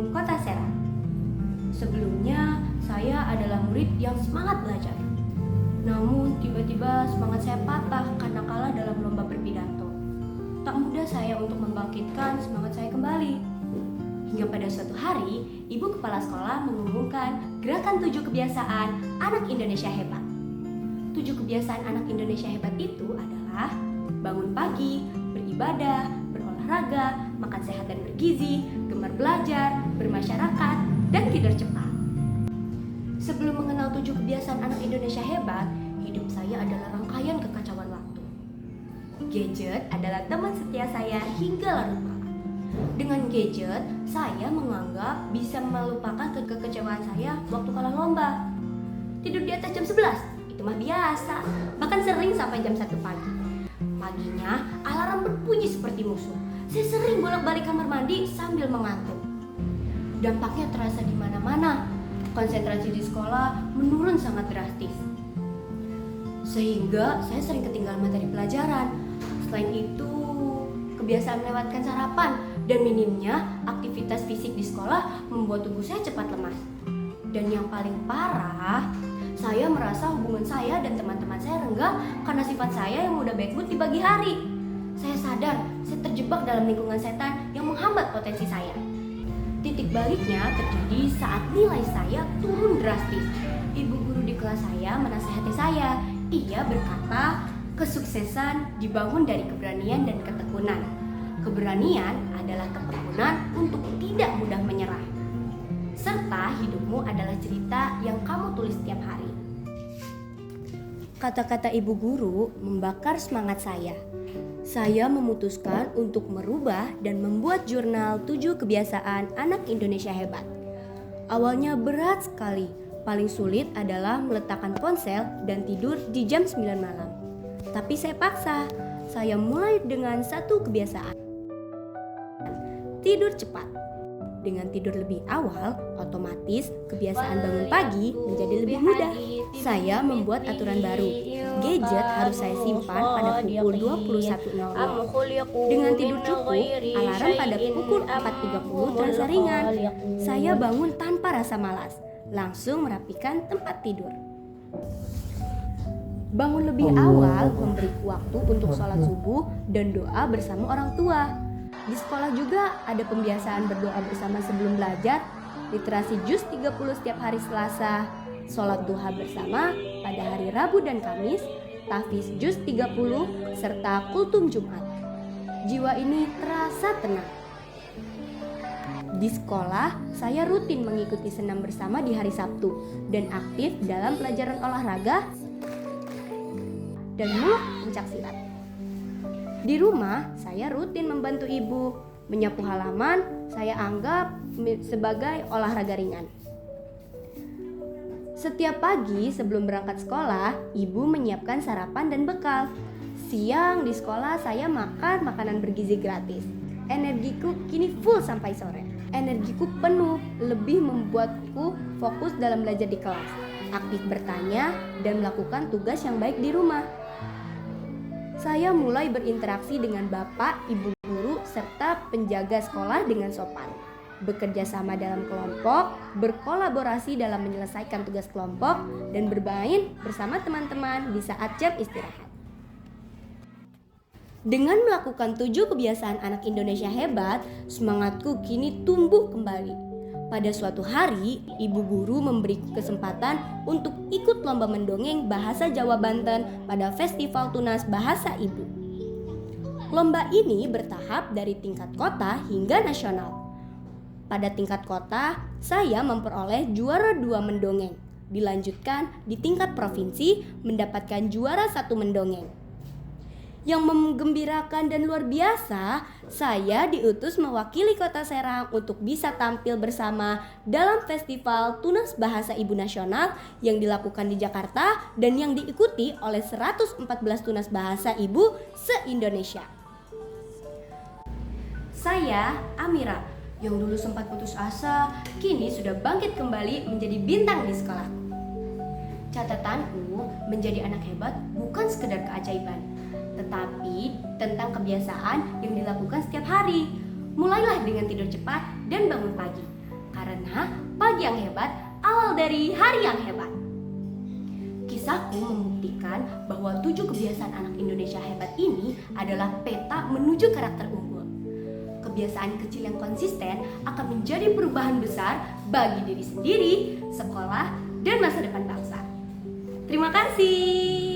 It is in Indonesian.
Bandung, Kota Serang. Sebelumnya, saya adalah murid yang semangat belajar. Namun, tiba-tiba semangat saya patah karena kalah dalam lomba berpidato. Tak mudah saya untuk membangkitkan semangat saya kembali. Hingga pada suatu hari, Ibu Kepala Sekolah mengumumkan gerakan 7 kebiasaan anak Indonesia hebat. 7 kebiasaan anak Indonesia hebat itu adalah bangun pagi, beribadah, berolahraga, makan sehat dan bergizi, gemar belajar, bermasyarakat, dan tidur cepat. Sebelum mengenal 7 kebiasaan anak Indonesia hebat, hidup saya adalah rangkaian kekacauan waktu. Gadget adalah teman setia saya hingga larut malam. Dengan gadget, saya menganggap bisa melupakan kekecewaan saya waktu kalah lomba. Tidur di atas jam 11, itu mah biasa, bahkan sering sampai jam 1 pagi. Paginya, alarm berbunyi seperti musuh. Saya sering bolak-balik kamar mandi sambil mengantuk. Dampaknya terasa di mana-mana. Konsentrasi di sekolah menurun sangat drastis. Sehingga saya sering ketinggalan materi pelajaran. Selain itu, kebiasaan melewatkan sarapan dan minimnya aktivitas fisik di sekolah membuat tubuh saya cepat lemas. Dan yang paling parah, saya merasa hubungan saya dan teman-teman saya renggang karena sifat saya yang mudah bad mood di pagi hari. Saya sadar saya terjebak dalam lingkungan setan yang menghambat potensi saya. Titik baliknya terjadi saat nilai saya turun drastis. Ibu guru di kelas saya menasihati saya. Ia berkata, kesuksesan dibangun dari keberanian dan ketekunan. Keberanian adalah ketekunan untuk tidak mudah menyerah. Serta hidupmu adalah cerita yang kamu tulis setiap hari. Kata-kata ibu guru membakar semangat saya. Saya memutuskan untuk merubah dan membuat jurnal 7 kebiasaan anak Indonesia hebat. Awalnya berat sekali. Paling sulit adalah meletakkan ponsel dan tidur di jam 9 malam. Tapi saya paksa. Saya mulai dengan 1 kebiasaan. Tidur cepat. Dengan tidur lebih awal, otomatis kebiasaan bangun pagi menjadi lebih mudah. Saya membuat aturan baru. Gadget harus saya simpan pada pukul 21.00. Dengan tidur cukup, alarm pada pukul 4.30 terasa ringan. Saya bangun tanpa rasa malas, langsung merapikan tempat tidur. Bangun lebih awal memberi waktu untuk sholat subuh dan doa bersama orang tua. Di sekolah juga ada pembiasaan berdoa bersama sebelum belajar, literasi juz 30 setiap hari Selasa, sholat duha bersama pada hari Rabu dan Kamis, tahfiz juz 30, serta kultum Jumat. Jiwa ini terasa tenang. Di sekolah, saya rutin mengikuti senam bersama di hari Sabtu dan aktif dalam pelajaran olahraga dan mulak pencaksilat. Di rumah, saya rutin membantu ibu. Menyapu halaman, saya anggap sebagai olahraga ringan. Setiap pagi sebelum berangkat sekolah, ibu menyiapkan sarapan dan bekal. Siang di sekolah, saya makan makanan bergizi gratis. Energiku kini full sampai sore. Energiku penuh, lebih membuatku fokus dalam belajar di kelas, aktif bertanya, dan melakukan tugas yang baik di rumah. Saya mulai berinteraksi dengan bapak, ibu guru, serta penjaga sekolah dengan sopan. Bekerja sama dalam kelompok, berkolaborasi dalam menyelesaikan tugas kelompok, dan bermain bersama teman-teman di saat jam istirahat. Dengan melakukan 7 kebiasaan anak Indonesia hebat, semangatku kini tumbuh kembali. Pada suatu hari, ibu guru memberi kesempatan untuk ikut lomba mendongeng Bahasa Jawa Banten pada Festival Tunas Bahasa Ibu. Lomba ini bertahap dari tingkat kota hingga nasional. Pada tingkat kota, saya memperoleh juara 2 mendongeng. Dilanjutkan di tingkat provinsi mendapatkan juara 1 mendongeng. Yang menggembirakan dan luar biasa, saya diutus mewakili Kota Serang untuk bisa tampil bersama dalam Festival Tunas Bahasa Ibu Nasional yang dilakukan di Jakarta dan yang diikuti oleh 114 tunas bahasa ibu se-Indonesia. Saya, Amira, yang dulu sempat putus asa, kini sudah bangkit kembali menjadi bintang di sekolahku. Catatanku, menjadi anak hebat bukan sekedar keajaiban, tetapi tentang kebiasaan yang dilakukan setiap hari. Mulailah dengan tidur cepat dan bangun pagi. Karena pagi yang hebat awal dari hari yang hebat. Kisahku membuktikan bahwa 7 kebiasaan anak Indonesia hebat ini adalah peta menuju karakter unggul. Kebiasaan kecil yang konsisten akan menjadi perubahan besar bagi diri sendiri, sekolah, dan masa depan bangsa. Terima kasih.